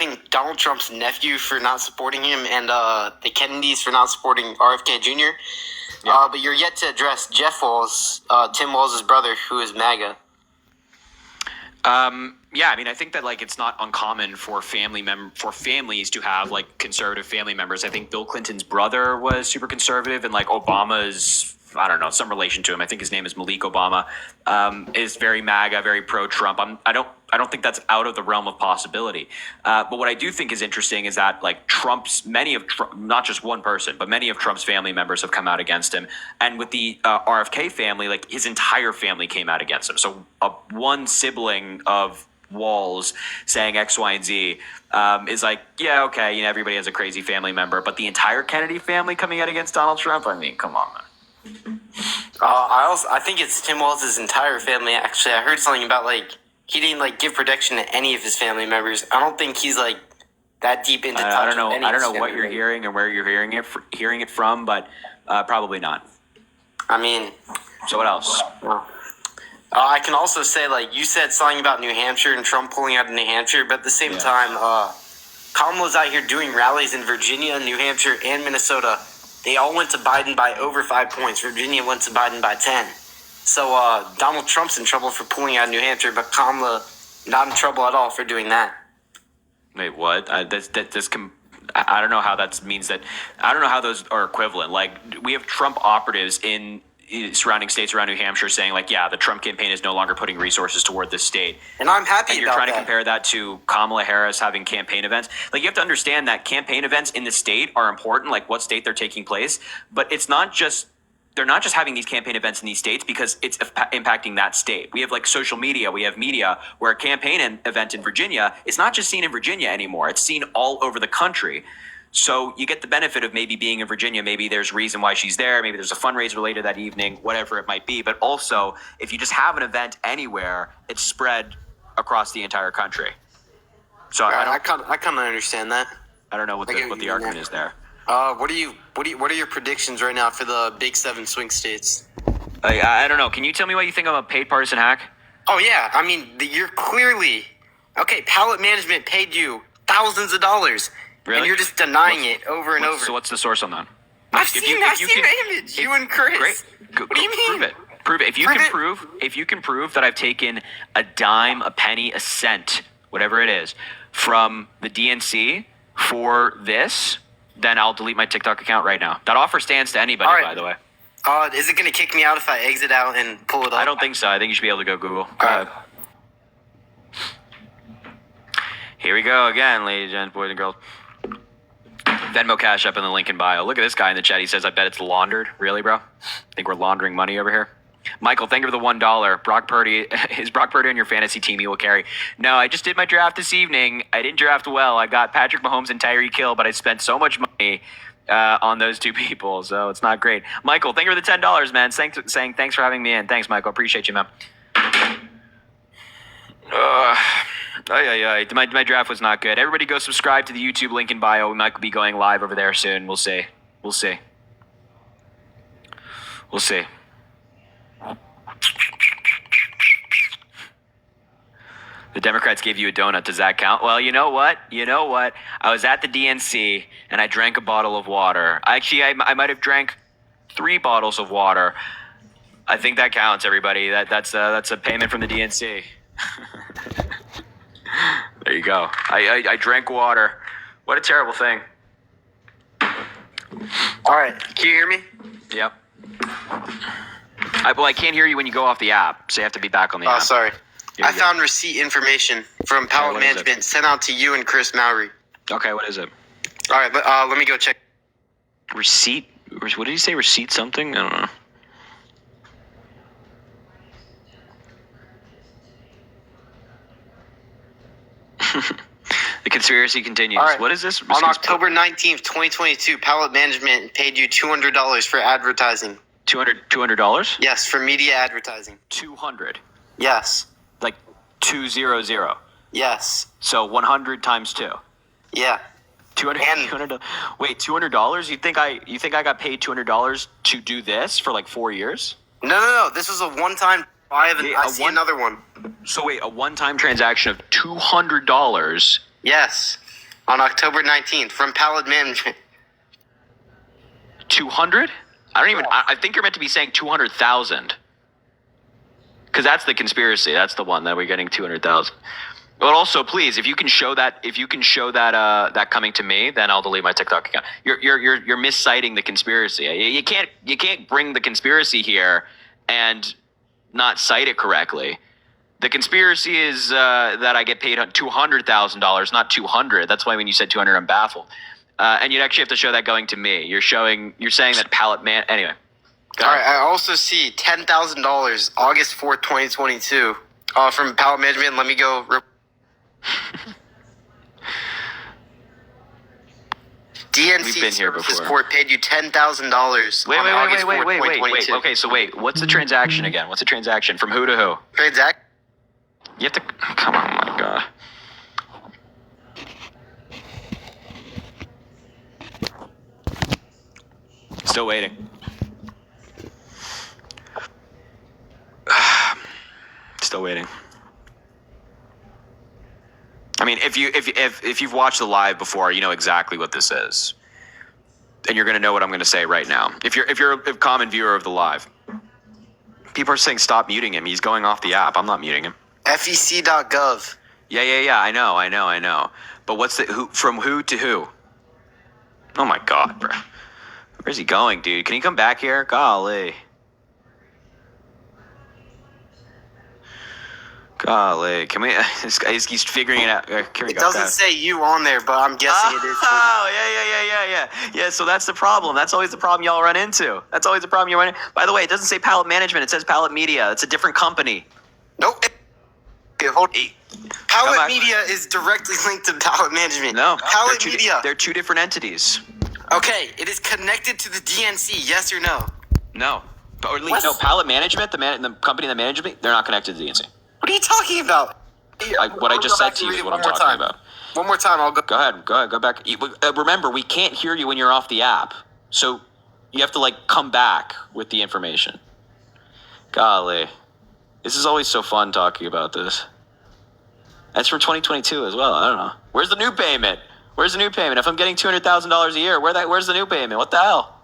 think Donald Trump's nephew for not supporting him and the Kennedys for not supporting RFK Jr. Yeah. But you're yet to address Jeff Walz, Tim Walz's brother, who is MAGA. Yeah, I mean, I think that like it's not uncommon for families to have like conservative family members. I think Bill Clinton's brother was super conservative, and like Obama's, I don't know, some relation to him. I think his name is Malik Obama. Is very MAGA, very pro-Trump. I don't think that's out of the realm of possibility. But what I do think is interesting is that like not just one person, but many of Trump's family members have come out against him. And with the RFK family, like his entire family came out against him. So one sibling of Walz saying X, Y, and Z is like, yeah, okay, you know, everybody has a crazy family member, but the entire Kennedy family coming out against Donald Trump, I mean, come on, man. I think it's Tim Walz's entire family. Actually, I heard something about like he didn't like give protection to any of his family members. I don't think he's like that deep into. I don't know what you're hearing and where you're hearing it from, but probably not. I mean, so what else? I can also say, like, you said something about New Hampshire and Trump pulling out of New Hampshire, but at the same time, Kamala's out here doing rallies in Virginia, New Hampshire, and Minnesota. They all went to Biden by over 5 points. Virginia went to Biden by 10. So Donald Trump's in trouble for pulling out of New Hampshire, but Kamala not in trouble at all for doing that. Wait, what? I don't know how that means that. I don't know how those are equivalent. Like, we have Trump operatives in surrounding states around New Hampshire saying like, yeah, the Trump campaign is no longer putting resources toward this state. And I'm happy and you're trying to compare that to Kamala Harris having campaign events. Like, you have to understand that campaign events in the state are important, like what state they're taking place. But they're not just having these campaign events in these states because it's impacting that state. We have like social media, we have media, where a campaign event in Virginia is not just seen in Virginia anymore. It's seen all over the country. So you get the benefit of maybe being in Virginia. Maybe there's reason why she's there. Maybe there's a fundraiser later that evening, whatever it might be. But also, if you just have an event anywhere, it's spread across the entire country. So I kind of understand that. I don't know what the argument is there. What are your predictions right now for the Big 7 swing states? I don't know. Can you tell me what you think of a paid partisan hack? Oh yeah, I mean you're clearly okay. Pallet Management paid you thousands of dollars. Really? And you're just denying it over and over. So what's the source on that? I've seen the image. You and Chris. Great. What do you mean? Prove it. If you can prove that I've taken a dime, a penny, a cent, whatever it is, from the DNC for this, then I'll delete my TikTok account right now. That offer stands to anybody, by the way. Is it going to kick me out if I exit out and pull it up? I don't think so. I think you should be able to go Google. Go ahead. Here we go again, ladies and boys and girls. Venmo Cash up in the link in bio. Look at this guy in the chat. He says, I bet it's laundered. Really, bro? Think we're laundering money over here? Michael, thank you for the $1. Brock Purdy. Is Brock Purdy on your fantasy team you will carry? No, I just did my draft this evening. I didn't draft well. I got Patrick Mahomes and Tyreek Hill, but I spent so much money on those two people, so it's not great. Michael, thank you for the $10, man. Saying thanks for having me in. Thanks, Michael. Appreciate you, man. My draft was not good. Everybody go subscribe to the YouTube link in bio. We might be going live over there soon. We'll see. The Democrats gave you a donut. Does that count? Well, you know what? I was at the DNC and I drank a bottle of water. Actually, I might have drank 3 bottles of water. I think that counts, everybody. That's a payment from the DNC. There you go. I drank water. What a terrible thing. All right. Can you hear me? Yep. I can't hear you when you go off the app, so you have to be back on the app. Oh, sorry. I found receipt information from Pallet Management sent out to you and Chris Mowry. Okay, what is it? All right, let me go check. Receipt? What did you say? Receipt something? I don't know. The conspiracy continues. Right. What is this? On October 19th, 2022, Pallet Management paid you $200 for advertising. $200? Yes, for media advertising. 200? Yes. Like 200? Yes. So 100 times 2? Yeah. 200. Wait, $200? You think I got paid $200 to do this for like 4 years? No. This was a one-time. I see another one. So wait, a one-time transaction of $200. Yes. on October 19th from Pallet Management. 200? I think you're meant to be saying 200,000. Because that's the conspiracy. That's the one that we're getting 200,000. But also, please, if you can show that that coming to me, then I'll delete my TikTok account. You're misciting the conspiracy. You can't bring the conspiracy here and not cite it correctly. The conspiracy is that I get paid $200,000, not 200. That's why when you said 200, I'm baffled. And you'd actually have to show that going to me. You're saying that Pallet Man. Anyway. All right. I also see $10,000 August 4th, 2022 from Pallet Management. Let me go. DNC Services Corp paid you $10,000. Wait. Okay, so wait. What's the transaction again? What's the transaction from who to who? You have to. Come on, my God. Still waiting. Still waiting. I mean, if you've watched the live before, you know exactly what this is, and you're going to know what I'm going to say right now. If you're a common viewer of the live, people are saying stop muting him. He's going off the app. I'm not muting him. FEC.gov. Yeah. I know. But what's from who to who? Oh my God, bro. Where's he going, dude? Can he come back here? Golly. Can we? He's figuring it out. It doesn't say you on there, but I'm guessing it is. Oh, yeah. So that's the problem. That's always the problem y'all run into. By the way, it doesn't say Pallet Management. It says Pallet Media. It's a different company. Nope. Pallet Media is directly linked to Pallet Management. No. Pallet Media. They're two different entities. Okay, it is connected to the DNC. Yes or no? No. Or at least, no. Pallet Management, the company that manages me, they're not connected to the DNC. What are you talking about? What I just said to you is what I'm talking about. One more time, I'll go. Go ahead, go back. Remember, we can't hear you when you're off the app, so you have to come back with the information. Golly, this is always so fun talking about this. That's for 2022 as well. I don't know. Where's the new payment? If I'm getting $200,000 a year, where's the new payment? What the hell?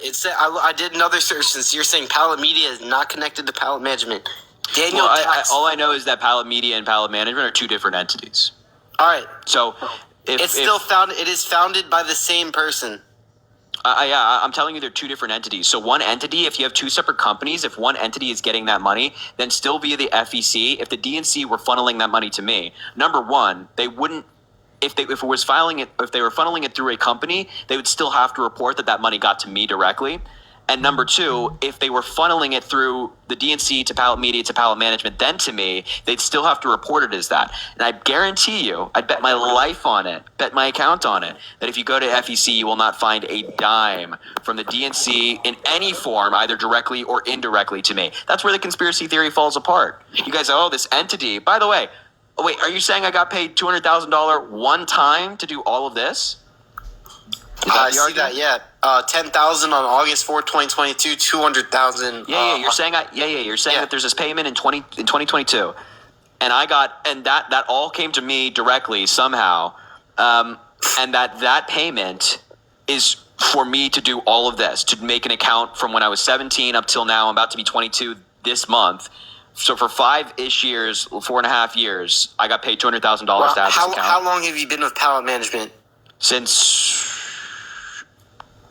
It said I did another search since you're saying Pallet Media is not connected to Pallet Management. Daniel, all I know is that Pallet Media and Pallet Management are two different entities. All right. So it is founded by the same person. I'm telling you, they're two different entities. So one entity, if you have two separate companies, if one entity is getting that money, then still via the FEC, if the DNC were funneling that money to me, number one, they wouldn't. If they were funneling it through a company, they would still have to report that money got to me directly. And number two, if they were funneling it through the DNC to Pallet Media to Pallet Management, then to me, they'd still have to report it as that. And I guarantee you, I'd bet my life on it, bet my account on it, that if you go to FEC, you will not find a dime from the DNC in any form, either directly or indirectly to me. That's where the conspiracy theory falls apart. You guys, this entity, by the way, wait, are you saying I got paid $200,000 one time to do all of this? I see that, yeah. $10,000 on August 4th, 2022, $200,000. Yeah. You're saying that there's this payment in 2022, and that all came to me directly somehow, and that payment is for me to do all of this, to make an account from when I was 17 up till now. I'm about to be 22 this month. So for 5-ish years, 4.5 years, I got paid $200,000 to have this account. How long have you been with Pallet Management?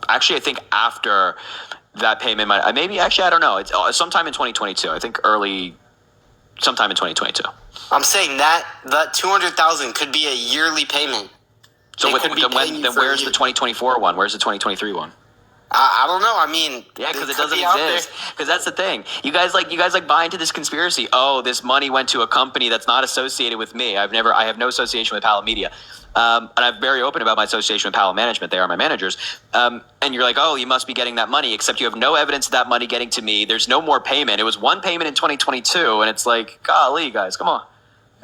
Actually, I think after that payment, I don't know. It's sometime in 2022. I think sometime in 2022. I'm saying that $200,000 could be a yearly payment. So where's the 2024 one? Where's the 2023 one? I don't know. I mean, yeah, because it doesn't exist. Because that's the thing. You guys buy into this conspiracy. Oh, this money went to a company that's not associated with me. I have no association with Pallet Media. And I'm very open about my association with Pallet Management. They are my managers. And you're like, oh, you must be getting that money, except you have no evidence of that money getting to me. There's no more payment. It was one payment in 2022, and it's like, golly, guys, come on.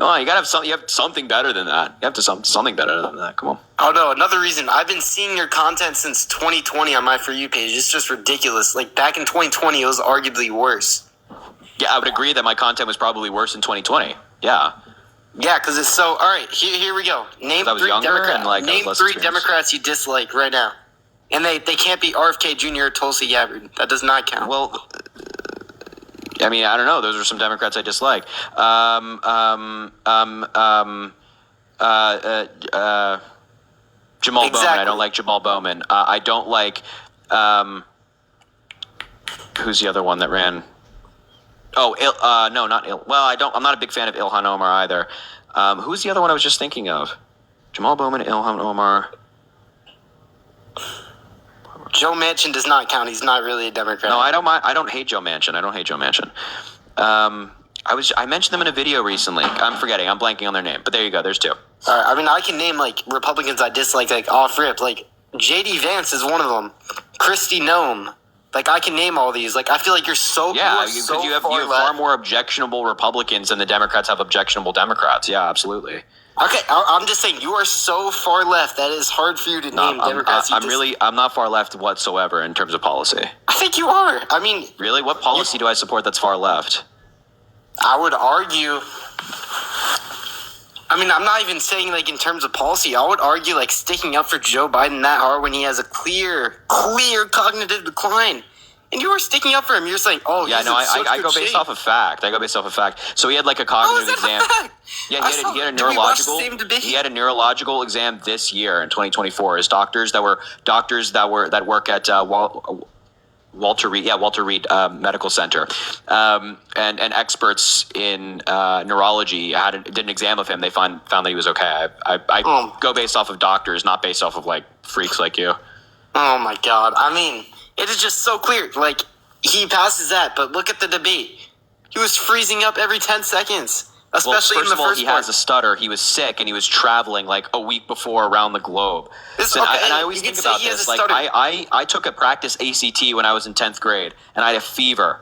Come on, you gotta have something. You have something better than that. You have to something better than that. Come on. Oh no, another reason. I've been seeing your content since 2020 on my For You page. It's just ridiculous. Like back in 2020, it was arguably worse. Yeah, I would agree that my content was probably worse in 2020. Yeah. Yeah, because it's so. All right, here we go. Name I was three younger and, like, I was Name less three experienced. Democrats you dislike right now, and they can't be RFK Jr. or Tulsi Gabbard. That does not count. Well, I mean, I don't know. Those are some Democrats I dislike. Jamal Bowman. I don't like Jamal Bowman. I don't like. Who's the other one that ran? Oh, no, not Il. Well, I'm not a big fan of Ilhan Omar either. Who's the other one I was just thinking of? Jamal Bowman, Ilhan Omar. Joe Manchin does not count. He's not really a Democrat. No, I don't mind. I don't hate Joe Manchin. I mentioned them in a video recently. I'm forgetting. I'm blanking on their name. But there you go. There's two. All right, I mean, I can name like Republicans I dislike like off rip. Like J.D. Vance is one of them. Kristi Noem. Like I can name all these. Like I feel like you're so Yeah, you're because so you have far far left. more objectionable Republicans than the Democrats have objectionable Democrats. Yeah, absolutely. Okay, I'm just saying you are so far left that it's hard for you to name Democrats. I'm not far left whatsoever in terms of policy. I think you are. I mean, Really? What policy do I support that's far left? I would argue. I mean, I'm not even saying like in terms of policy. I would argue like sticking up for Joe Biden that hard when he has a clear cognitive decline. And you are sticking up for him. You're saying, oh, Yeah, he's no, in such I good go based shape. off of fact. So he had like a How is cognitive that exam. a fact? Yeah, I he saw- had a did we watch the neurological. same debate? He had a neurological exam this year in 2024. His doctors that work at Walter Reed Medical Center, and experts in neurology did an exam of him. They found that he was okay. I go based off of doctors, not based off of like freaks like you. Oh my God. I mean, it is just so clear. Like, he passes that, but look at the debate. He was freezing up every 10 seconds, especially Well, in the first of all, first he part. has a stutter. He was sick and he was traveling like a week before around the globe. Okay, And I always you can think say about he has this. a Like stutter. I took a practice ACT when I was in 10th grade, and I had a fever.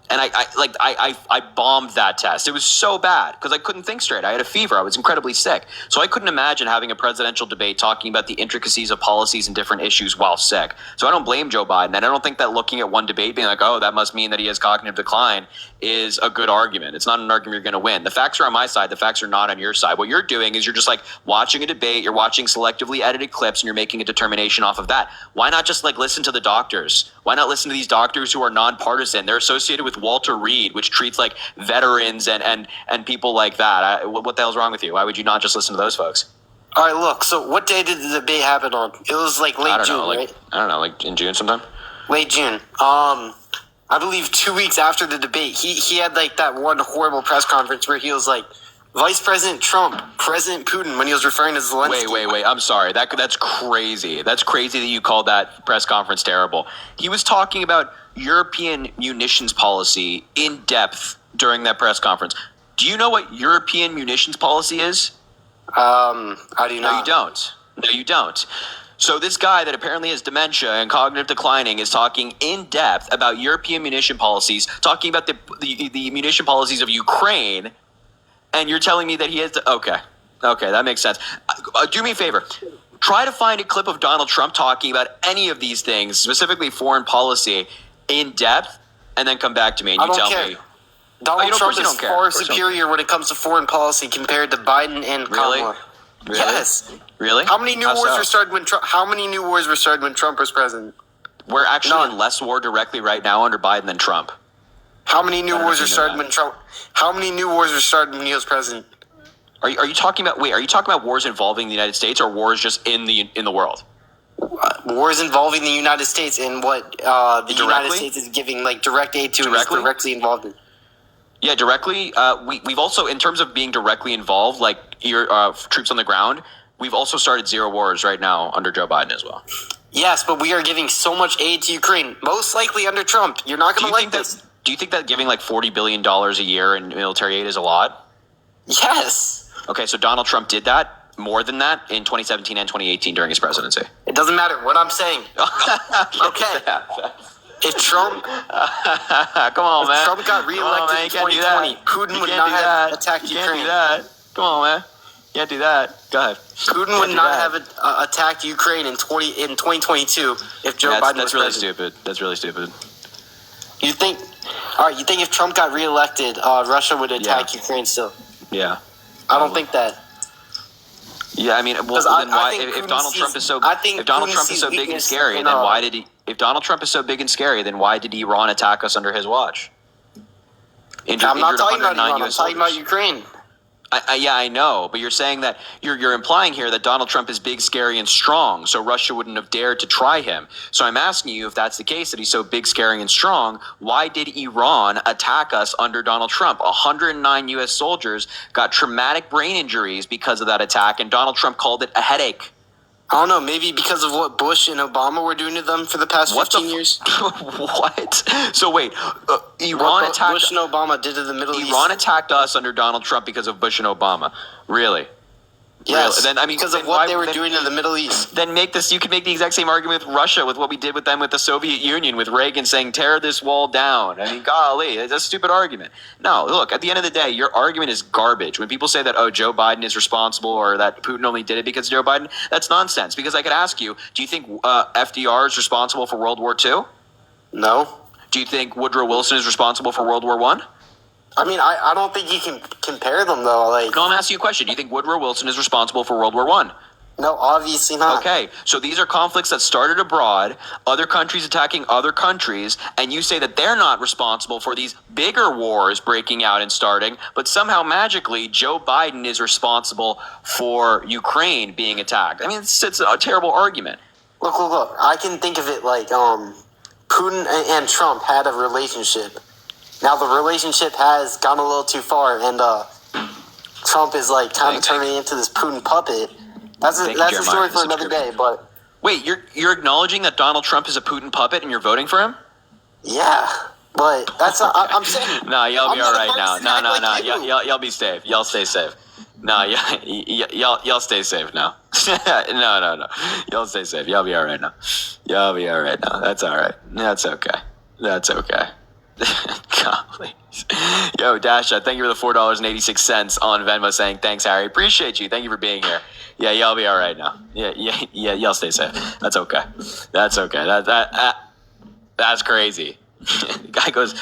And I bombed that test. It was so bad because I couldn't think straight. I had a fever. I was incredibly sick. So I couldn't imagine having a presidential debate talking about the intricacies of policies and different issues while sick. So I don't blame Joe Biden. And I don't think that looking at one debate being like, oh, that must mean that he has cognitive decline is a good argument. It's not an argument you're going to win. The facts are on my side. The facts are not on your side. What you're doing is you're just like watching a debate. You're watching selectively edited clips and you're making a determination off of that. Why not just like listen to the doctors? Why not listen to these doctors who are nonpartisan? They're associated with Walter Reed, which treats like veterans and people like that. What the hell's wrong with you? Why would you not just listen to those folks? All right, look. So, what day did the debate happen on? It was like late June, right? I don't know, like in June sometime. Late June. I believe 2 weeks after the debate, he had like that one horrible press conference where he was like, Vice President Trump, President Putin, when he was referring to Zelensky. Wait. I'm sorry. That's crazy. That's crazy that you called that press conference terrible. He was talking about European munitions policy in depth during that press conference. Do you know what European munitions policy is? I do No, not. you don't. No, you don't. So this guy that apparently has dementia and cognitive declining is talking in depth about European munition policies, talking about the munition policies of Ukraine, and you're telling me that he has to... Okay, that makes sense. Do me a favor. Try to find a clip of Donald Trump talking about any of these things, specifically foreign policy, in depth, and then come back to me and I you don't tell care. me. Donald of Trump course you is don't care. far Of course you don't superior when it comes to foreign policy compared to Biden and Really? Kamala. Really? Yes. Really? How many new How wars so? were started when Trump? How many new wars were started when Trump was president? We're actually None. in less war directly right now under Biden than Trump. How many new I don't wars know were if you know started that. when Trump? How many new wars were started when he was president? Are you talking about? Wait, are you talking about wars involving the United States or wars just in the world? Wars involving the United States and what the United Directly? States is giving like direct aid to and is Directly? directly involved in. Yeah, directly. We've also, in terms of being directly involved, like your troops on the ground, we've also started zero wars right now under Joe Biden as well. Yes, but we are giving so much aid to Ukraine, most likely under Trump. You're not Do going you to like think this. that? Do you think that giving like $40 billion a year in military aid is a lot? Yes. Okay, so Donald Trump did that more than that in 2017 and 2018 during his presidency. It doesn't matter what I'm saying. Okay. If Trump Come on, man. Trump got reelected in 2020, Putin would not have attacked Ukraine. You can't do that. Come on, man. You can't do that. Go ahead. Putin would not have attacked Ukraine in 2022 if Joe Biden was That's really president. stupid. That's really stupid. You think? All right. You think if Trump got reelected, Russia would attack Ukraine still? Yeah. I don't think that. Yeah, I mean, well, then why? If Donald Trump is so, if Donald Trump is so big and scary, then why did he? If Donald Trump is so big and scary, then why did Iran attack us under his watch? I'm not talking about Iran. I'm talking about Ukraine. Yeah, I know, but you're saying that you're implying here that Donald Trump is big, scary, and strong, so Russia wouldn't have dared to try him. So I'm asking you, if that's the case, that he's so big, scary, and strong, why did Iran attack us under Donald Trump? 109 U.S. soldiers got traumatic brain injuries because of that attack, and Donald Trump called it a headache. I don't know, maybe because of what Bush and Obama were doing to them for the past 15 years. What? So wait, Iran attacked... Bush and Obama did to the Middle East. Iran attacked us under Donald Trump because of Bush and Obama. Really? Yes, really? Then, I mean, because of what they were doing in the Middle East. Then you can make the exact same argument with Russia, with what we did with them with the Soviet Union, with Reagan saying, tear this wall down. I mean, golly, it's a stupid argument. No, look, at the end of the day, your argument is garbage. When people say that, oh, Joe Biden is responsible or that Putin only did it because of Joe Biden, that's nonsense. Because I could ask you, do you think FDR is responsible for World War II? No. Do you think Woodrow Wilson is responsible for World War I? I mean, I don't think you can compare them, though. Like, no, I'm asking you a question. Do you think Woodrow Wilson is responsible for World War I? No, obviously not. Okay, so these are conflicts that started abroad, other countries attacking other countries, and you say that they're not responsible for these bigger wars breaking out and starting, but somehow magically Joe Biden is responsible for Ukraine being attacked. I mean, it's a terrible argument. Look. I can think of it like Putin and Trump had a relationship. Now the relationship has gone a little too far, and Trump is like kind of turning into this Putin puppet. That's a story for another day. But wait, you're acknowledging that Donald Trump is a Putin puppet, and you're voting for him? Yeah, but that's I'm saying. No, y'all be all right now. No. Y'all be safe. Y'all stay safe. No, y'all stay safe now. No. Y'all stay safe. Y'all be all right now. Y'all be all right now. That's all right. That's okay. That's okay. Golly. Yo, Dasha, thank you for the $4.86 on Venmo saying, thanks, Harry. Appreciate you. Thank you for being here. Yeah, y'all be all right now. Yeah, y'all stay safe. That's okay. That's okay. That's crazy. The guy goes,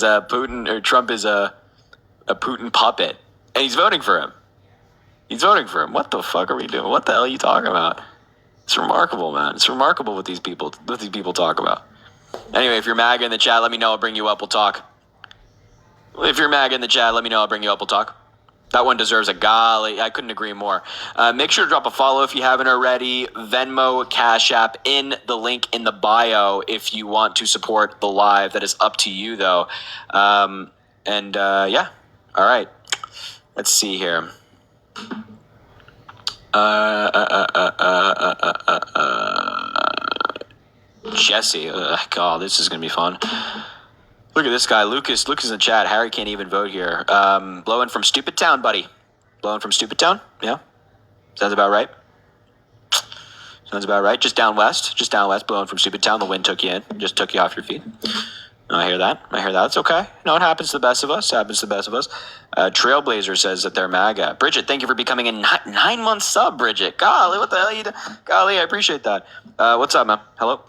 Putin or Trump is a Putin puppet, and he's voting for him. He's voting for him. What the fuck are we doing? What the hell are you talking about? It's remarkable, man. It's remarkable what these people talk about. Anyway, if you're MAGA in the chat, let me know. I'll bring you up. We'll talk. If you're MAGA in the chat, let me know. I'll bring you up. We'll talk. That one deserves a golly. I couldn't agree more. Make sure to drop a follow if you haven't already. Venmo, Cash App in the link in the bio if you want to support the live. That is up to you, though. Yeah. All right. Let's see here. Jesse. God, this is going to be fun. Look at this guy, Lucas. Lucas in the chat. Harry can't even vote here. Blowing from Stupid Town, buddy. Blowing from Stupid Town? Yeah? Sounds about right. Sounds about right. Just down west. Blowing from Stupid Town. The wind took you in. Just took you off your feet. I hear that. It's okay. No, it happens to the best of us. Trailblazer says that they're MAGA. Bridget, thank you for becoming a 9-month sub, Bridget. Golly, what the hell you do? Golly, I appreciate that. What's up, man? Hello?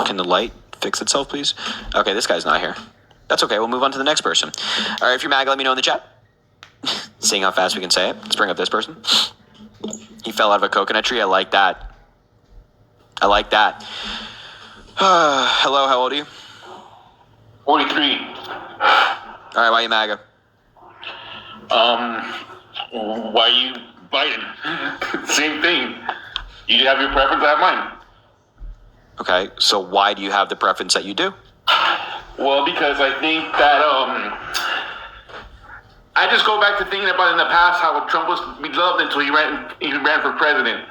Can the light fix itself, please? Okay, this guy's not here. That's okay. We'll move on to the next person. All right, if you're MAGA, let me know in the chat. Seeing how fast we can say it. Let's bring up this person. He fell out of a coconut tree. I like that. Hello, how old are you? 43. All right, why are you MAGA? Why you Biden? Same thing. You have your preference, I have mine. Okay, so why do you have the preference that you do? Well, because I think that I just go back to thinking about in the past how Trump was beloved until he ran for president.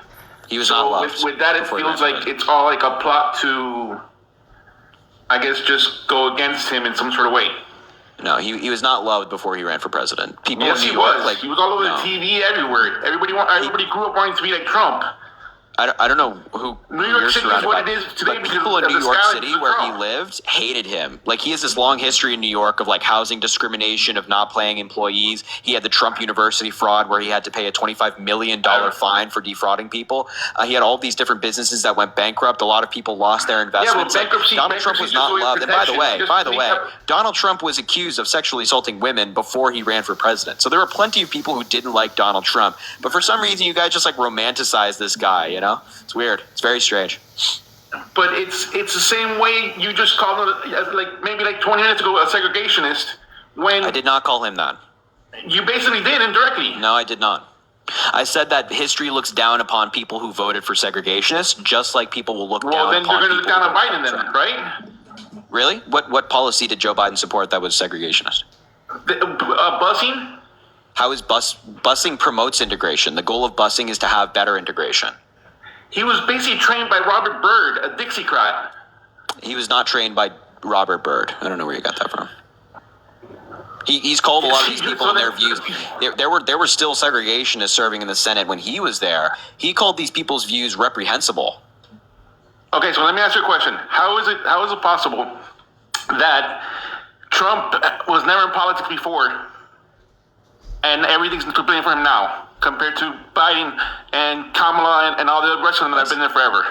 He was not loved. With that, it feels like it's all like a plot to, I guess, just go against him in some sort of way. No, he was not loved before he ran for president. People Yes, in he New York, was. He was all over no. the TV everywhere. Everybody grew up wanting to be like Trump. I don't know who New York you're City is surrounded what by, it is today but because people in of New the York skyline City of where he Trump. lived hated him. Like, he has this long history in New York of like housing discrimination, of not paying employees. He had the Trump University fraud where he had to pay a $25 million fine for defrauding people. He had all these different businesses that went bankrupt. A lot of people lost their investments. Yeah, well, Donald Trump was bankruptcy not is just a way of loved. And by the protection. way, Donald Trump was accused of sexually assaulting women before he ran for president. So there were plenty of people who didn't like Donald Trump. But for some reason, you guys just like romanticize this guy, you know? It's weird. It's very strange. But it's the same way you just called it, like maybe like 20 minutes ago, a segregationist. When I did not call him that. you basically did indirectly. No, I did not. I said that history looks down upon people who voted for segregationists, just like people will look Well, down then upon you're going to people look down who on voted Biden for then, Trump. right? Really? What policy did Joe Biden support that was segregationist? Busing. How is busing promotes integration? The goal of busing is to have better integration. He was basically trained by Robert Byrd, a Dixiecrat. He was not trained by Robert Byrd. I don't know where you got that from. He's called a lot of these people and their views. There were still segregationists serving in the Senate when he was there. He called these people's views reprehensible. Okay, so let me ask you a question. How is it possible that Trump was never in politics before and everything's to blame for him now compared to Biden and Kamala and all the rest of them that have been there forever?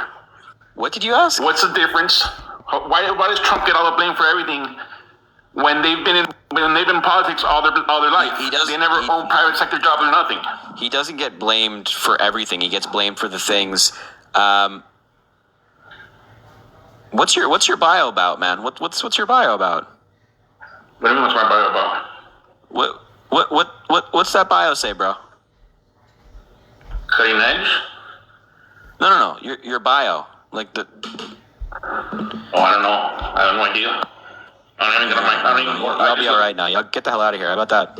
What did you ask? What's the difference? Why does Trump get all the blame for everything when they've been in politics all their life? They never own private sector jobs or nothing. He doesn't get blamed for everything. He gets blamed for the things. What's your bio about, man? What's your bio about? What do you mean, what's my bio about? What's that bio say, bro? Cutting edge? No. Your bio, like the. Oh, I don't know. I have no idea. I'll be all right now. Y'all get the hell out of here. How about that?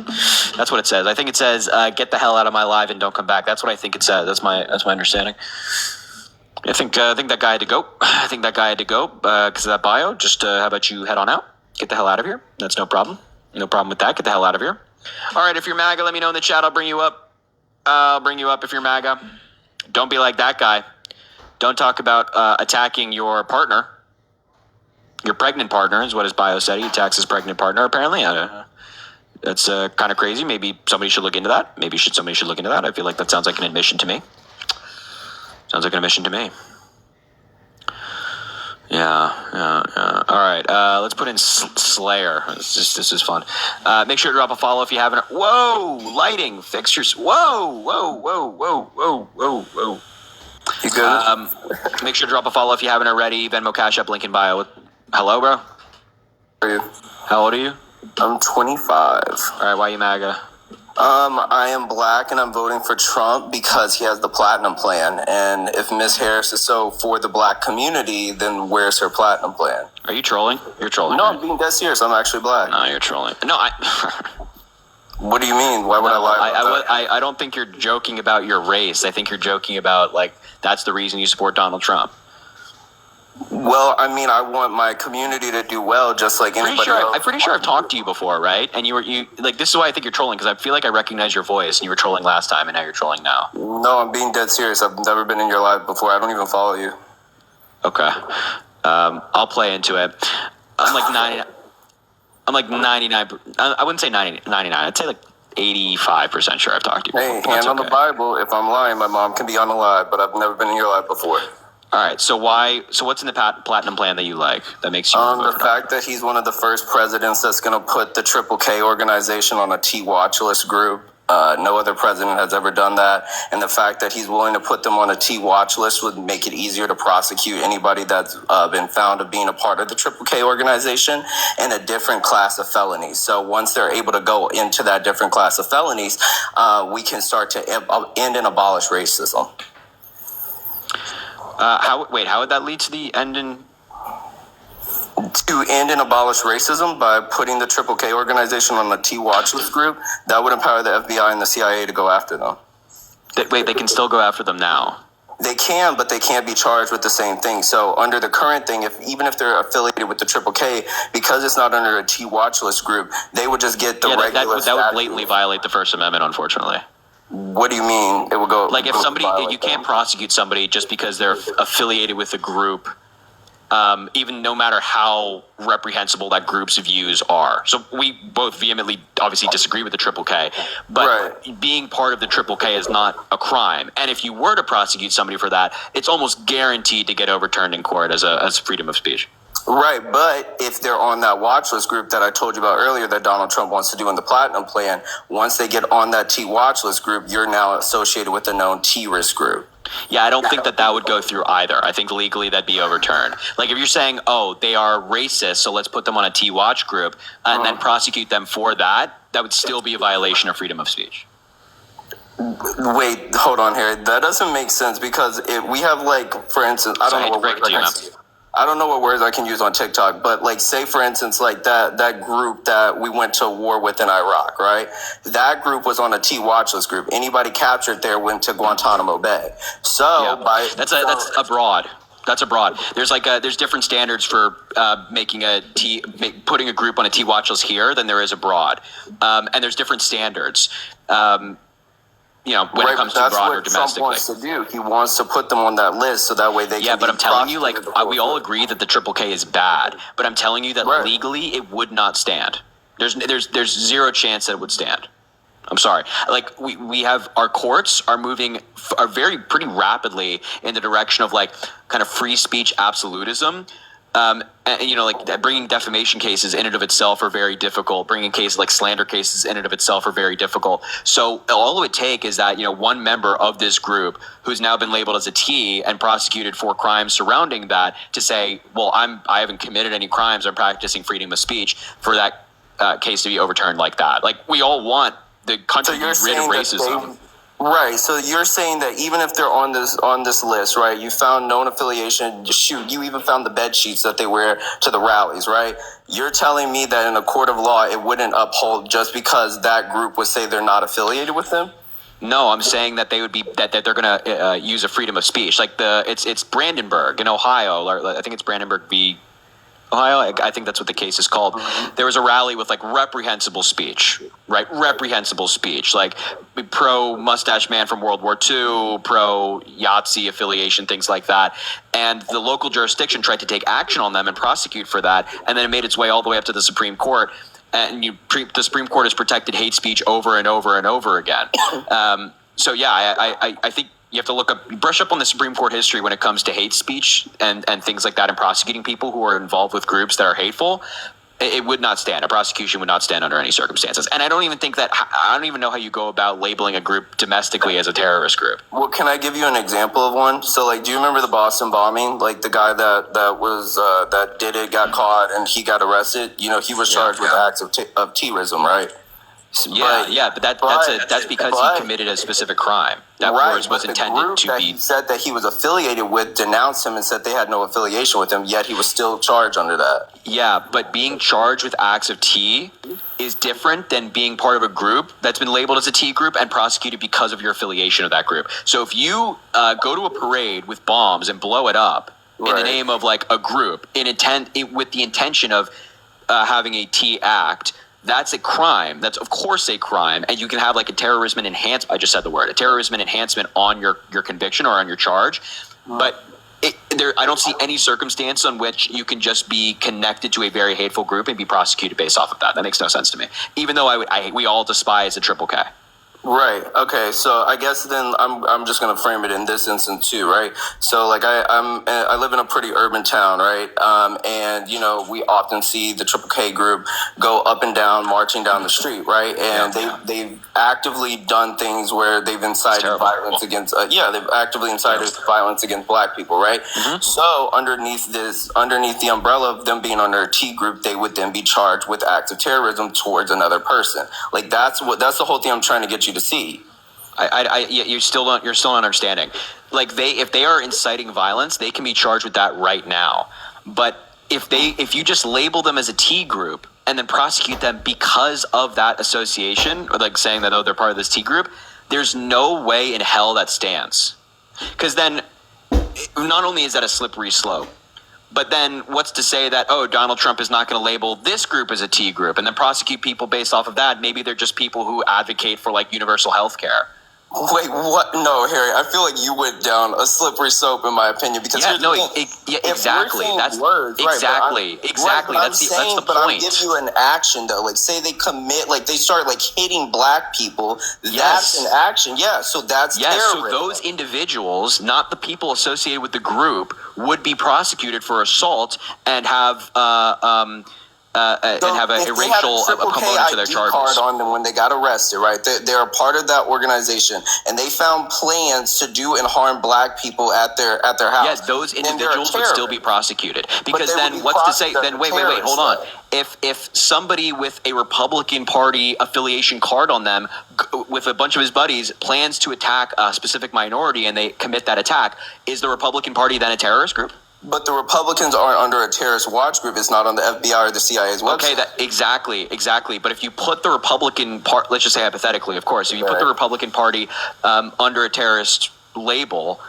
That's what it says. I think it says, "Get the hell out of my live and don't come back." That's what I think it says. That's my understanding. I think that guy had to go. Because of that bio. Just how about you head on out? Get the hell out of here. That's no problem. No problem with that. Get the hell out of here. All right. If you're MAGA, let me know in the chat. I'll bring you up. If you're MAGA. Don't be like that guy. Don't talk about attacking your partner. Your pregnant partner is what his bio said. He attacks his pregnant partner, apparently. That's kind of crazy. Maybe somebody should look into that. Somebody should look into that. I feel like that sounds like an admission to me. Yeah. All right. Let's put in Slayer. This is fun. Make sure to drop a follow if you haven't. Whoa! Lighting fixtures. Whoa! You good? Make sure to drop a follow if you haven't already. Venmo, Cash App, link in bio. Hello, bro. How are you? How old are you? I'm 25. All right. Why are you MAGA? I am black and I'm voting for Trump because he has the platinum plan. And if Miss Harris is so for the black community, then where's her platinum plan? Are you trolling? You're trolling. No, right? I'm being dead serious. I'm actually black. No, you're trolling. No, What do you mean? Why would I lie about that? I don't think you're joking about your race. I think you're joking about, like, that's the reason you support Donald Trump. Well, I mean, I want my community to do well, just like anybody else. I'm pretty sure I've talked to you before, right? And you like, this is why I think you're trolling, because I feel like I recognize your voice, and you were trolling last time, and now you're trolling now. No, I'm being dead serious. I've never been in your live before. I don't even follow you. Okay. I'll play into it. I'm like 99. I wouldn't say 99. I'd say like 85% sure I've talked to you Hey, before. hand on the Bible. If I'm lying, my mom can be on the live, but I've never been in your live before. All right. So what's in the platinum plan that you like that makes you? The fact that he's one of the first presidents that's going to put the Triple K organization on a T watch list group. No other president has ever done that. And the fact that he's willing to put them on a T watch list would make it easier to prosecute anybody that's been found of being a part of the Triple K organization in a different class of felonies. So once they're able to go into that different class of felonies, we can start to end and abolish racism. How would that lead to the end in? To end and abolish racism by putting the Triple K organization on the T watch list group, that would empower the FBI and the CIA to go after them. They can still go after them now. They can, but they can't be charged with the same thing. So under the current thing, even if they're affiliated with the Triple K, because it's not under a T watch list group, they would just get the regular. That would blatantly violate the First Amendment, unfortunately. What do you mean? It would go like if somebody, you can't prosecute somebody just because they're affiliated with a group. Even no matter how reprehensible that group's views are. So we both vehemently obviously disagree with the Triple K, but being part of the Triple K is not a crime. And if you were to prosecute somebody for that, it's almost guaranteed to get overturned in court as freedom of speech. Right, but if they're on that watch list group that I told you about earlier that Donald Trump wants to do in the Platinum Plan, once they get on that T watch list group, you're now associated with the known T risk group. Yeah, I don't think that would go through either. I think legally that'd be overturned. Like if you're saying, oh, they are racist, so let's put them on a T watch group and then prosecute them for that, that would still be a violation of freedom of speech. Wait, hold on here. That doesn't make sense because we have like, for instance, I don't know what words I can use on TikTok, but like say for instance, like that group that we went to war with in Iraq, right? That group was on a T watch list group. Anybody captured there went to Guantanamo Bay. So that's abroad. That's abroad. There's there's different standards for putting a group on a T watch list here than there is abroad, and there's different standards. When it comes to abroad or domestically. That's what Trump wants to do. He wants to put them on that list so that way they can. Yeah, but I'm telling you, we all agree that the Triple K is bad. But I'm telling you that legally it would not stand. There's zero chance that it would stand. I'm sorry. Like we have our courts are moving pretty rapidly in the direction of like kind of free speech absolutism. And, bringing defamation cases in and of itself are very difficult. Bringing cases like slander cases in and of itself are very difficult. So all it would take is that, one member of this group who's now been labeled as a T and prosecuted for crimes surrounding that to say, well, I haven't committed any crimes. I'm practicing freedom of speech for that case to be overturned like that. Like we all want the country to be rid of racism. Right, so you're saying that even if they're on this list, right, you found known affiliation, you even found the bed sheets that they wear to the rallies, right? You're telling me that in a court of law, it wouldn't uphold just because that group would say they're not affiliated with them? No, I'm saying that they would be that they're going to use a freedom of speech, like it's Brandenburg in Ohio. I think it's Brandenburg v. Ohio, I think that's what the case is called. There was a rally with like reprehensible speech, right? Reprehensible speech, like pro mustache man from World War II, pro Yahtzee affiliation, things like that. And the local jurisdiction tried to take action on them and prosecute for that. And then it made its way all the way up to the Supreme Court. And the Supreme Court has protected hate speech over and over and over again. I think you have to brush up on the Supreme Court history when it comes to hate speech and things like that and prosecuting people who are involved with groups that are hateful. It would not stand. A prosecution would not stand under any circumstances. And I don't even know how you go about labeling a group domestically as a terrorist group. Well, can I give you an example of one? So, like, do you remember the Boston bombing? Like, the guy that did it got caught and he got arrested. He was charged with acts of terrorism, right? But that's because he committed a specific crime. That was intended to be. He said that he was affiliated with denounced him and said they had no affiliation with him, yet he was still charged under that. Yeah, but being charged with acts of T is different than being part of a group that's been labeled as a T group and prosecuted because of your affiliation of that group. So if you go to a parade with bombs and blow it up in the name of like a group with the intention of having a T act, that's a crime. That's of course a crime, and you can have like a terrorism enhancement. I just said the word, a terrorism enhancement on your conviction or on your charge. But I don't see any circumstance on which you can just be connected to a very hateful group and be prosecuted based off of that. That makes no sense to me. Even though we all despise the Triple K. Right. Okay. So I guess then I'm just gonna frame it in this instance too, right? So like I live in a pretty urban town, right? And we often see the Triple K group go up and down, marching down the street, right? And they've actively done things where they've incited violence against. They've actively incited violence against Black people, right? Mm-hmm. So underneath the umbrella of them being under a T group, they would then be charged with acts of terrorism towards another person. Like that's the whole thing I'm trying to get you to see. You're still not understanding. Like if they are inciting violence, they can be charged with that right now. But if you just label them as a T group and then prosecute them because of that association, or like saying that they're part of this T group, there's no way in hell that stands. Because then, not only is that a slippery slope, but then what's to say that, oh, Donald Trump is not going to label this group as a T group and then prosecute people based off of that? Maybe they're just people who advocate for like universal health care. Wait, what? No, Harry, I feel like you went down a slippery slope in my opinion because Yeah, here's no, the thing. exactly. That's words, right, exactly. That's the but I'm point. giving you an action though. Like, say they commit, like they start like hitting black people. That's an action. Yeah, so that's terrorism. So those individuals, not the people associated with the group, would be prosecuted for assault and have a racial component to their charges. Card on them when they got arrested, right? They're a part of that organization, and they found plans to do and harm black people at their house. Yes, those individuals would still be prosecuted. Because then, what's to say? Then wait, hold on. If somebody with a Republican Party affiliation card on them, with a bunch of his buddies, plans to attack a specific minority and they commit that attack, is the Republican Party then a terrorist group? But the Republicans aren't under a terrorist watch group. It's not on the FBI or the CIA's website. Okay, exactly. But if you put the Republican Party, let's just say hypothetically, of course, if you put the Republican Party under a terrorist label,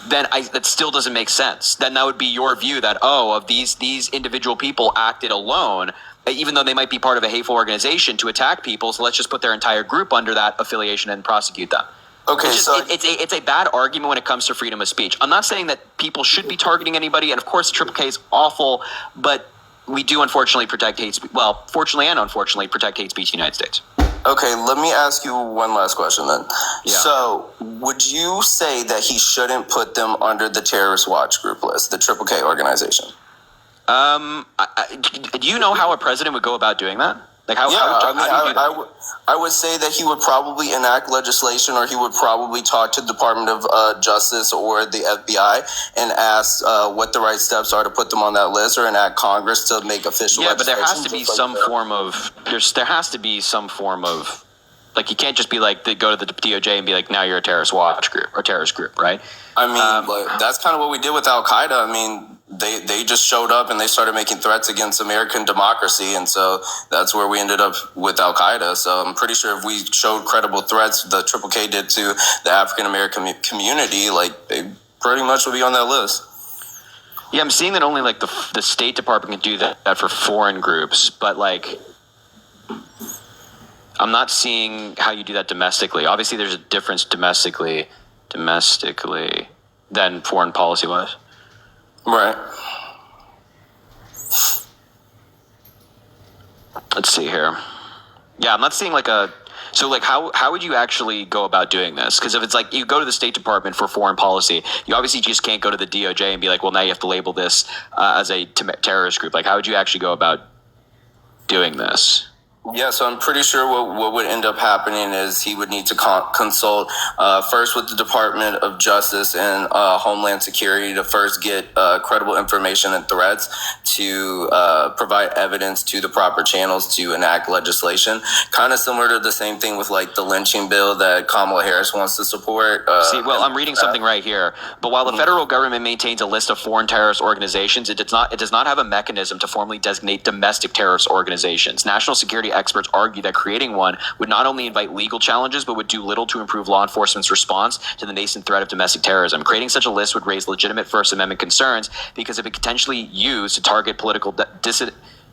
then that still doesn't make sense. Then that would be your view that, of these individual people acted alone, even though they might be part of a hateful organization to attack people. So let's just put their entire group under that affiliation and prosecute them. Okay, it's a bad argument when it comes to freedom of speech. I'm not saying that people should be targeting anybody, and of course, the Triple K is awful, but we do unfortunately protect hate speech. Well, fortunately and unfortunately, protect hate speech in the United States. Okay, let me ask you one last question then. Yeah. So, would you say that he shouldn't put them under the terrorist watch group list, the Triple K organization? Do you know how a president would go about doing that? Like how do you do that? I would say that he would probably enact legislation, or he would probably talk to the Department of Justice or the FBI and ask what the right steps are to put them on that list, or enact Congress to make official legislation. But there has to be some form of there has to be some form of, like, you can't just be like, go to the DOJ and be like, now you're a terrorist watch group or terrorist group, right? I mean, but that's kind of what we did with Al Qaeda. I mean, they just showed up and they started making threats against American democracy, and so that's where we ended up with Al Qaeda. So I'm pretty sure if we showed credible threats, the Triple K did to the African American community, like they pretty much would be on that list. Yeah, I'm seeing that only like the State Department can do that for foreign groups, but like I'm not seeing how you do that domestically. Obviously, there's a difference domestically than foreign policy wise. Right. Let's see here. Yeah, I'm not seeing like a. So like how would you actually go about doing this? Because if it's like you go to the State Department for foreign policy, you obviously just can't go to the DOJ and be like, well, now you have to label this as a terrorist group. Like, how would you actually go about doing this? Yeah, so I'm pretty sure what would end up happening is he would need to consult first with the Department of Justice and Homeland Security to first get credible information and threats to provide evidence to the proper channels to enact legislation. Kind of similar to the same thing with like the lynching bill that Kamala Harris wants to support. I'm reading something right here. But while the federal government maintains a list of foreign terrorist organizations, it does not have a mechanism to formally designate domestic terrorist organizations. National security experts argue that creating one would not only invite legal challenges, but would do little to improve law enforcement's response to the nascent threat of domestic terrorism. Creating such a list would raise legitimate First Amendment concerns because it could potentially used to target political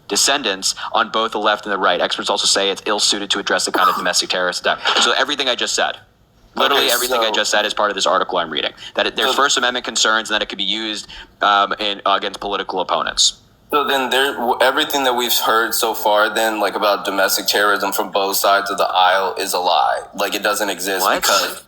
descendants on both the left and the right. Experts also say it's ill-suited to address the kind of domestic terrorist attack. So everything I just said, literally everything I just said is part of this article I'm reading. That there's First Amendment concerns and that it could be used against political opponents. So then everything that we've heard so far then, like about domestic terrorism from both sides of the aisle, is a lie. Like, it doesn't exist. Because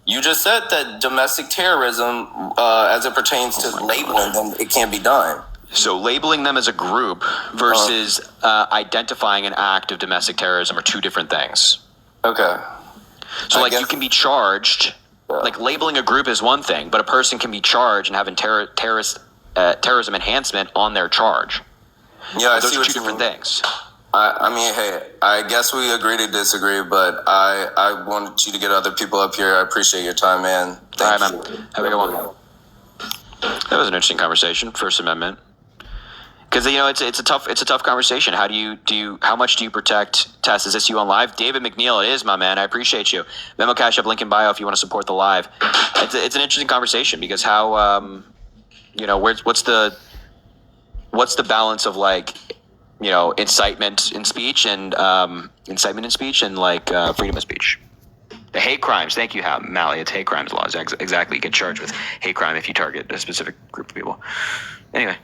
you just said that domestic terrorism, as it pertains to labeling them, it can't be done. So labeling them as a group versus identifying an act of domestic terrorism are two different things. Okay. So you can be charged, like labeling a group is one thing, but a person can be charged and having terrorism enhancement on their charge. Yeah, those are two different things. I mean, hey, I guess we agree to disagree, but I wanted you to get other people up here. I appreciate your time, man. Thank you. Man. Have a good one. That was an interesting conversation. First Amendment. Because it's a tough conversation. How much do you protect Tess? Is this you on live? David McNeil, it is, my man. I appreciate you. Memo Cash App, link in bio if you want to support the live. It's an interesting conversation because how what's the balance of like incitement in speech and freedom of speech. The hate crimes. Thank you, Mally. It's hate crimes laws. Exactly. You get charged with hate crime if you target a specific group of people. Anyway.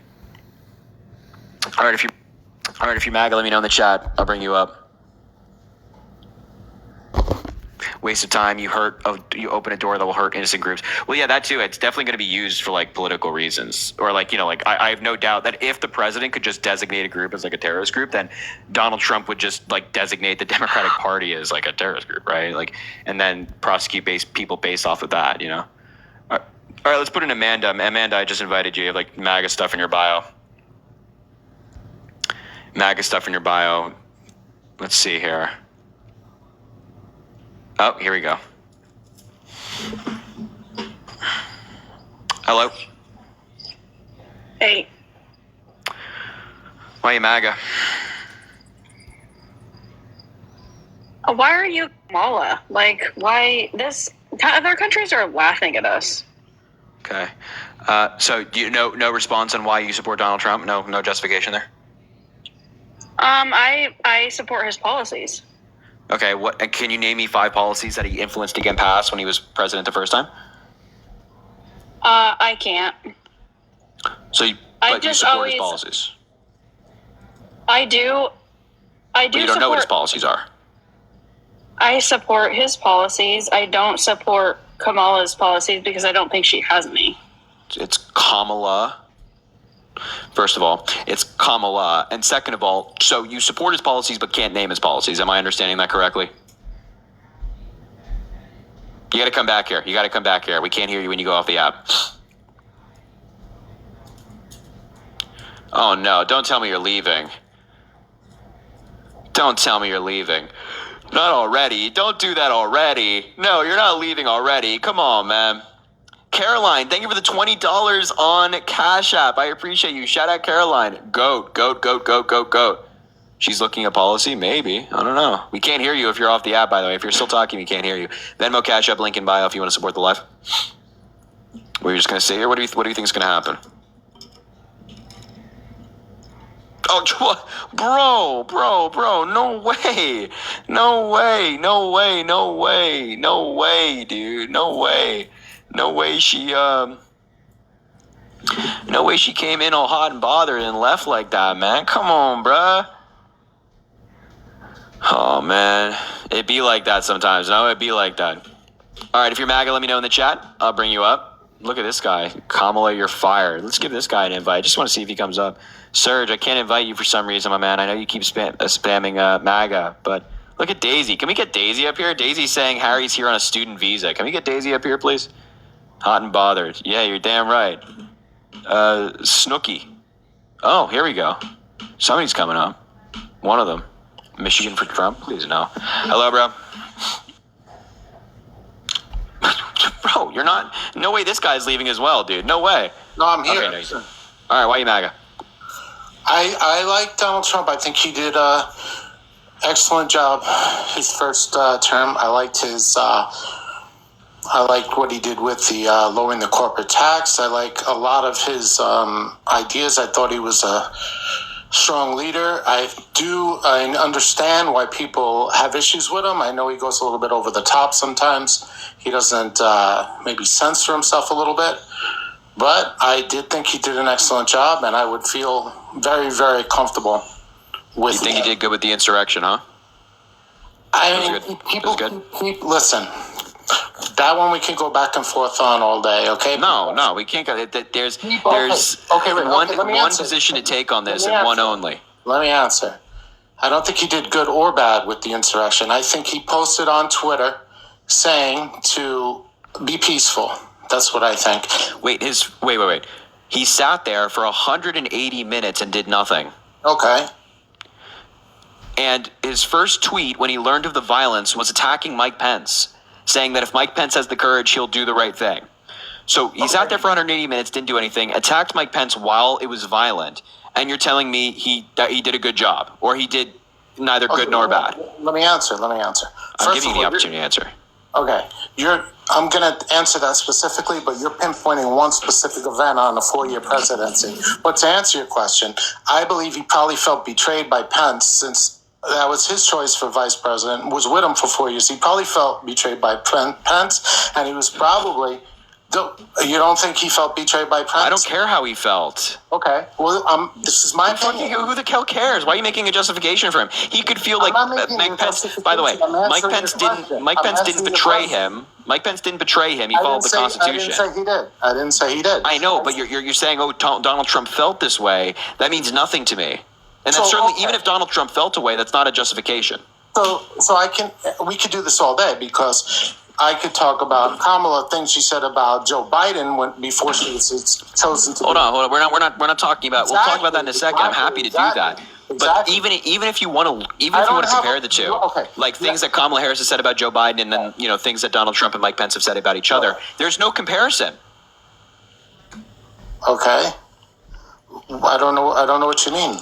All right, if you're MAGA, let me know in the chat. I'll bring you up. Waste of time. You open a door that will hurt innocent groups. Well, yeah, that too. It's definitely going to be used for like political reasons, or I have no doubt that if the president could just designate a group as like a terrorist group, then Donald Trump would just like designate the Democratic Party as like a terrorist group, right? Like, and then prosecute people based off of that. All right, let's put in Amanda. Amanda, I just invited you. You have like MAGA stuff in your bio. MAGA stuff in your bio. Let's see here. Oh, here we go. Hello. Hey. Why are you MAGA? Why are you Kamala? Like, why other countries are laughing at us. Okay. So do you no response on why you support Donald Trump? No justification there? I support his policies. Okay, can you name me 5 policies that he influenced to get passed when he was president the first time? I can't. So you support his policies? I do. But you don't know what his policies are. I support his policies. I don't support Kamala's policies because I don't think she has any. It's Kamala. First of all, it's Kamala. And second of all, so you support his policies but can't name his policies. Am I understanding that correctly? You got to come back here. We can't hear you when you go off the app. Oh, no. Don't tell me you're leaving. Not already. Don't do that already. No, you're not leaving already. Come on, man. Caroline, thank you for the $20 on Cash App. I appreciate you. Shout out Caroline. Goat. She's looking at policy? Maybe. I don't know. We can't hear you if you're off the app, by the way. If you're still talking, we can't hear you. Venmo, Cash App, link in bio if you want to support the live. What are you just going to sit here? What do you think is going to happen? Oh, bro. No way, dude. No way she came in all hot and bothered and left like that, man. Come on, bruh. Oh, man. It'd be like that sometimes. No, it'd be like that. All right, if you're MAGA, let me know in the chat. I'll bring you up. Look at this guy. Kamala, you're fired. Let's give this guy an invite. I just want to see if he comes up. Serge, I can't invite you for some reason, my man. I know you keep spamming MAGA, but look at Daisy. Can we get Daisy up here? Daisy's saying Harry's here on a student visa. Can we get Daisy up here, please? Hot and bothered. Yeah, you're damn right. Snooky. Oh, here we go. Somebody's coming up. One of them. Michigan for Trump? Please no. Hello, bro. Bro, you're not. No way this guy's leaving as well, dude. No way. No, I'm here. Okay, no, all right, why you MAGA? I like Donald Trump. I think he did an excellent job his first term. I liked what he did with the lowering the corporate tax. I like a lot of his ideas. I thought he was a strong leader. I understand why people have issues with him. I know he goes a little bit over the top sometimes. He doesn't maybe censor himself a little bit. But I did think he did an excellent job, and I would feel very, very comfortable with. You think he did good with the insurrection, huh? I mean, people listen. That one we can go back and forth on all day, okay? No, we can't go. There's one position to take on this, and one only. Let me answer. I don't think he did good or bad with the insurrection. I think he posted on Twitter saying to be peaceful. That's what I think. Wait. He sat there for 180 minutes and did nothing. Okay. And his first tweet when he learned of the violence was attacking Mike Pence, saying that if Mike Pence has the courage, he'll do the right thing. So he sat there for 180 minutes, didn't do anything, attacked Mike Pence while it was violent, and you're telling me that he did a good job, or he did neither good nor bad. Let me answer. I'm giving you the opportunity to answer. Okay, I'm going to answer that specifically, but you're pinpointing one specific event on a 4-year presidency. But to answer your question, I believe he probably felt betrayed by Pence since that was his choice for vice president, was with him for 4 years. He probably felt betrayed by Pence, and he was probably... You don't think he felt betrayed by Pence? I don't care how he felt. Okay. Well, this is my opinion. Who the hell cares? Why are you making a justification for him? He could feel like Mike Pence. By the way, Mike Pence didn't betray him. Mike Pence didn't betray him. He followed the Constitution. I didn't say he did. I know, but you're saying, Donald Trump felt this way. That means nothing to me. And that's certainly, even if Donald Trump felt away, that's not a justification. So we could do this all day, because I could talk about Kamala, things she said about Joe Biden before she was chosen to. Hold on. We're not talking about. Exactly, we'll talk about that in a second. I'm happy to do that. But even if you want to compare the two, things that Kamala Harris has said about Joe Biden, and then things that Donald Trump and Mike Pence have said about each other, there's no comparison. Okay. I don't know what you mean.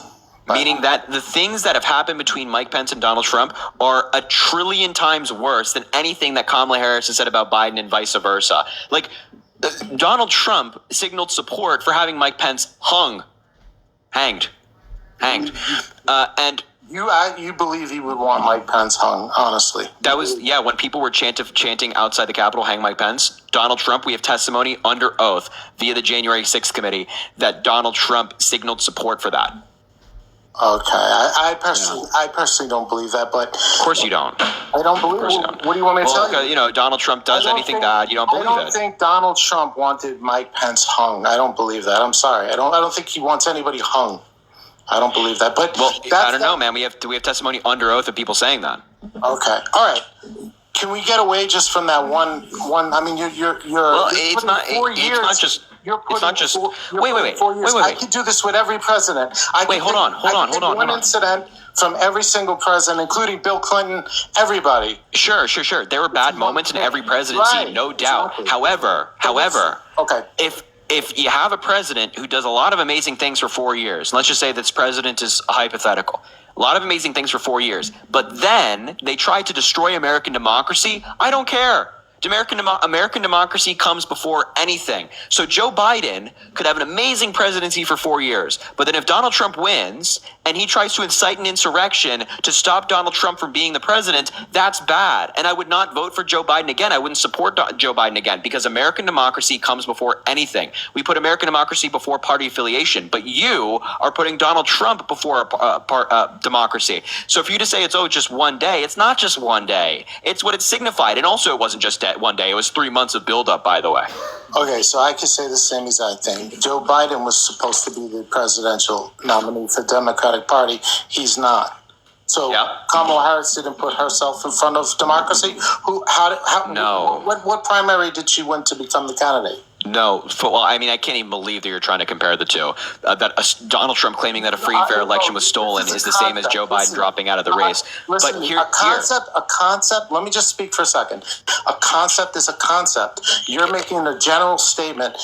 Meaning that the things that have happened between Mike Pence and Donald Trump are 1 trillion times worse than anything that Kamala Harris has said about Biden and vice versa. Like, Donald Trump signaled support for having Mike Pence hanged. And you believe he would want Mike Pence hung, honestly. That was, when people were chanting outside the Capitol, hang Mike Pence, Donald Trump, we have testimony under oath via the January 6th committee that Donald Trump signaled support for that. Okay, I personally don't believe that, but of course you don't. I don't believe it. What do you want me to tell you? Donald Trump does anything bad, you don't believe it. I don't think Donald Trump wanted Mike Pence hung. I don't believe that. I'm sorry. I don't think he wants anybody hung. I don't believe that. But I don't know, man. We have testimony under oath of people saying that. Okay, all right. Can we get away just from that one? I mean, you're. Well, it's not just. Wait. 4 years. I could do this with every president. Hold on. One incident from every single president, including Bill Clinton, everybody. Sure. There were bad moments in every presidency, no doubt. Exactly. However, okay. If you have a president who does a lot of amazing things for 4 years, let's just say this president is hypothetical, a lot of amazing things for 4 years, but then they try to destroy American democracy, I don't care. American democracy comes before anything. So Joe Biden could have an amazing presidency for 4 years, but then if Donald Trump wins and he tries to incite an insurrection to stop Donald Trump from being the president, that's bad. And I would not vote for Joe Biden again. I wouldn't support Joe Biden again, because American democracy comes before anything. We put American democracy before party affiliation, but you are putting Donald Trump before democracy. So for you to say it's just one day, it's not just one day. It's what it signified. And also it wasn't just one day. It was 3 months of buildup, by the way. Okay, so I could say the same exact thing. Joe Biden was supposed to be the presidential nominee for the Democratic Party. He's not. So Kamala Harris didn't put herself in front of democracy. No. What primary did she win to become the candidate? No. I can't even believe that you're trying to compare the two. Donald Trump claiming that a free and fair election was stolen is the same as Joe Biden dropping out of the race. Listen, a concept, let me just speak for a second. A concept is a concept. You're making a general statement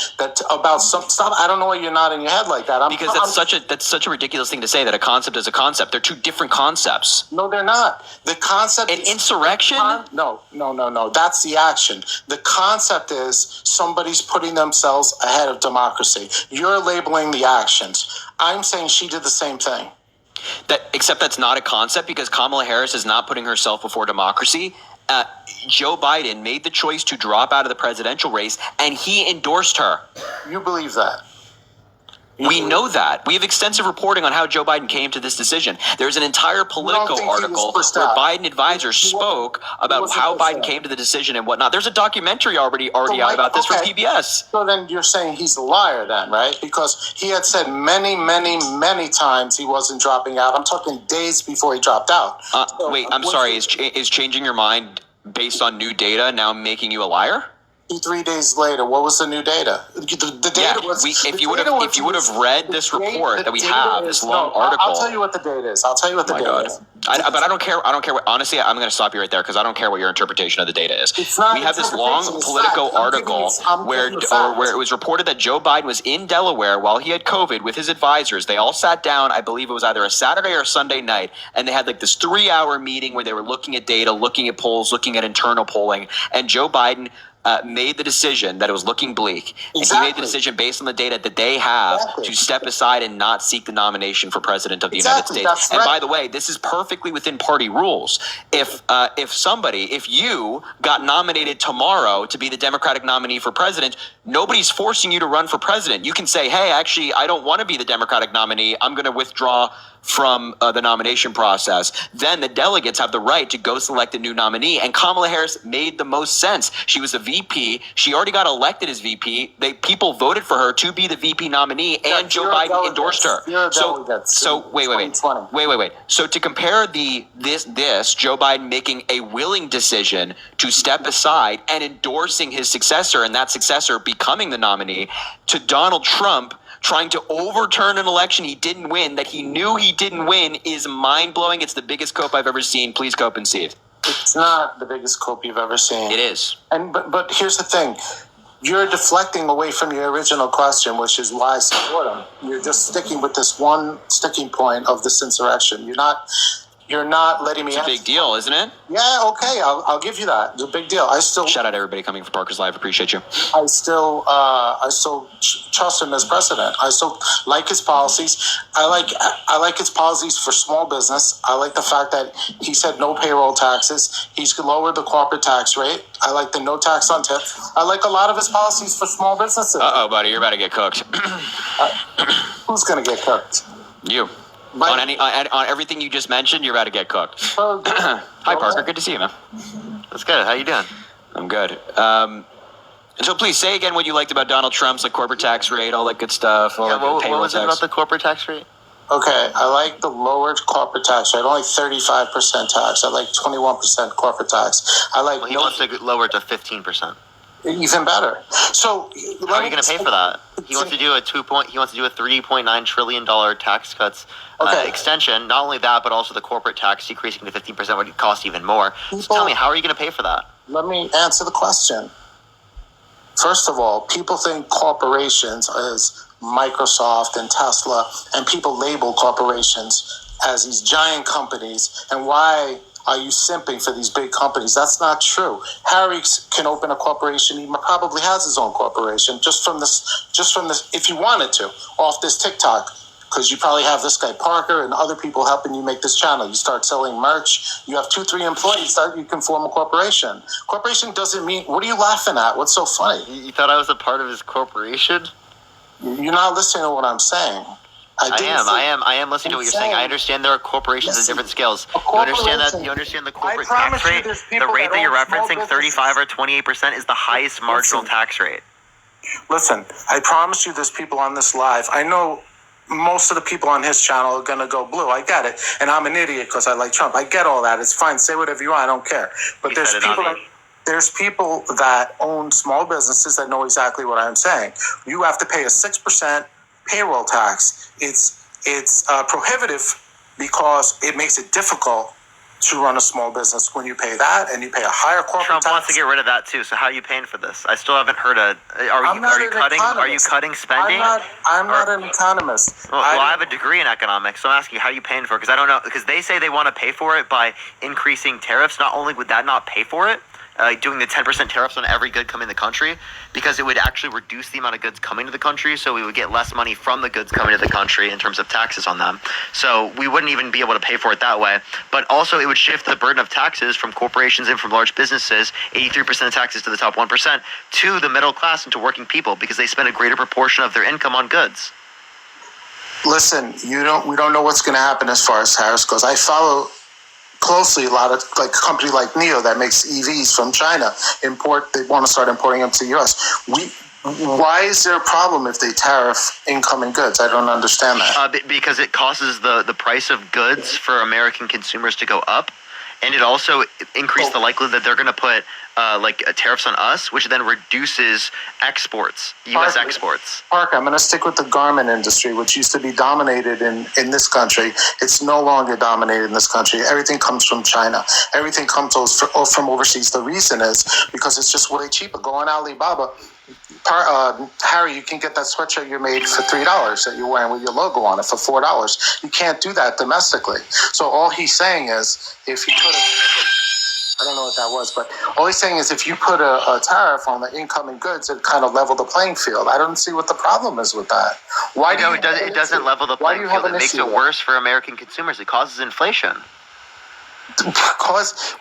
about stop. I don't know why you're nodding your head like that. Because that's such a ridiculous thing to say, that a concept is a concept. They're two different concepts. No, they're not. The concept is insurrection? No. That's the action. The concept is somebody's putting themselves ahead of democracy. You're labeling the actions. I'm saying she did the same thing. Except that's not a concept, because Kamala Harris is not putting herself before democracy. Joe Biden made the choice to drop out of the presidential race, and he endorsed her. You believe that? We know that. We have extensive reporting on how Joe Biden came to this decision. There's an entire Politico article where Biden advisors spoke about how Biden came to the decision and whatnot. There's a documentary already out about this from PBS. So then you're saying he's a liar then, right? Because he had said many, many, many times he wasn't dropping out. I'm talking days before he dropped out. Wait, I'm sorry. Is changing your mind based on new data now making you a liar? 3 days later, what was the new data? The data was. If you would have read this report that we have, this long article. I'll tell you what the data is. But I don't care. I don't care what. Honestly, I'm going to stop you right there because I don't care what your interpretation of the data is. It's not we have this long interpretation, it's Politico fact. article where it was reported that Joe Biden was in Delaware while he had COVID with his advisors. They all sat down. I believe it was either a Saturday or a Sunday night, and they had like this 3-hour meeting where they were looking at data, looking at polls, looking at internal polling, and Joe Biden made the decision that it was looking bleak. Exactly. And he made the decision based on the data that they have to step aside and not seek the nomination for president of the United States. That's and right. by the way, this is perfectly within party rules. If you got nominated tomorrow to be the Democratic nominee for president, nobody's forcing you to run for president. You can say, hey, actually, I don't want to be the Democratic nominee. I'm going to withdraw from the nomination process. Then the delegates have the right to go select a new nominee. And Kamala Harris made the most sense. She was a VP. She already got elected as VP. People voted for her to be the VP nominee, and Joe Biden endorsed her. So wait. So to compare this Joe Biden making a willing decision to step aside and endorsing his successor, and that successor becoming the nominee, to Donald Trump trying to overturn an election he didn't win, that he knew he didn't win, is mind-blowing. It's the biggest cope I've ever seen. Please cope and see it. It's not the biggest cope you've ever seen. It is. But here's the thing. You're deflecting away from your original question, which is why I support him. You're just sticking with this one sticking point of this insurrection. You're not letting me. It's a big deal, isn't it? Yeah, okay, I'll give you that. It's a big deal. Shout out to everybody coming for Parker's Live. Appreciate you. I still trust him as president. I still like his policies. I like his policies for small business. I like the fact that he said no payroll taxes. He's lowered the corporate tax rate. I like the no tax on tips. I like a lot of his policies for small businesses. Uh-oh, buddy, you're about to get cooked. Who's going to get cooked? You. On everything you just mentioned, you're about to get cooked. Hi, Parker. Good to see you, man. That's good. How you doing? I'm good. And so please say again what you liked about Donald Trump's corporate tax rate, all that good stuff. What was it about the corporate tax rate? Okay, I like the lowered corporate tax rate. Only 35% tax. I like 21% corporate tax. He wants to lower it to 15%. Even better. So how are you going to pay for that? He wants to do a $3.9 trillion tax cuts extension. Not only that, but also the corporate tax decreasing to 15% would cost even more. So tell me, how are you going to pay for that? Let me answer the question. First of all, people think corporations as Microsoft and Tesla, and people label corporations as these giant companies. And why are you simping for these big companies? That's not true. Harry can open a corporation. He probably has his own corporation just from this, if he wanted to, off this TikTok. Because you probably have this guy Parker and other people helping you make this channel. You start selling merch. You have 2-3 employees that you can form a corporation. Corporation doesn't mean, what are you laughing at? What's so funny? You thought I was a part of his corporation? You're not listening to what I'm saying. I am listening to what you're saying. I understand there are corporations at different scales. You understand the corporate tax rate? The rate that you're referencing, 35 or 28%, is the highest marginal tax rate. Listen, I promise you there's people on this live. I know most of the people on his channel are going to go blue. I get it. And I'm an idiot because I like Trump. I get all that. It's fine. Say whatever you want. I don't care. But there's people that own small businesses that know exactly what I'm saying. You have to pay a 6% payroll tax. It's prohibitive because it makes it difficult to run a small business when you pay that and you pay a higher corporate Trump tax. wants to get rid of that too. So how are you paying for this? I still haven't heard Are you cutting spending? I'm not an economist. Well, I have a degree in economics, so I'm asking you, how are you paying for it? Because I don't know. Because they say they want to pay for it by increasing tariffs. Not only would that not pay for it, doing the 10% tariffs on every good coming to the country, because it would actually reduce the amount of goods coming to the country, so we would get less money from the goods coming to the country in terms of taxes on them. So we wouldn't even be able to pay for it that way. But also it would shift the burden of taxes from corporations and from large businesses, 83% of taxes to the top 1%, to the middle class and to working people, because they spend a greater proportion of their income on goods. Listen, we don't know what's going to happen as far as Harris goes. I follow closely a lot of a company like NIO that makes EVs from China. They want to start importing them to the U.S. Why is there a problem if they tariff incoming goods? I don't understand that. Because it causes the price of goods for American consumers to go up, and it also increased the likelihood that they're going to put tariffs on us, which then reduces exports, U.S. exports. Park, I'm going to stick with the garment industry, which used to be dominated in this country. It's no longer dominated in this country. Everything comes from China. Everything comes from overseas. The reason is because it's just way cheaper. Go on Alibaba. Harry, you can get that sweatshirt you made for $3 that you're wearing with your logo on it for $4. You can't do that domestically. So all he's saying is, if you put I don't know what that was, but all he's saying is if you put a tariff on the incoming goods, it kind of level the playing field. I don't see what the problem is with that. Why do it doesn't level the playing field. It makes it worse for American consumers. It causes inflation. Cause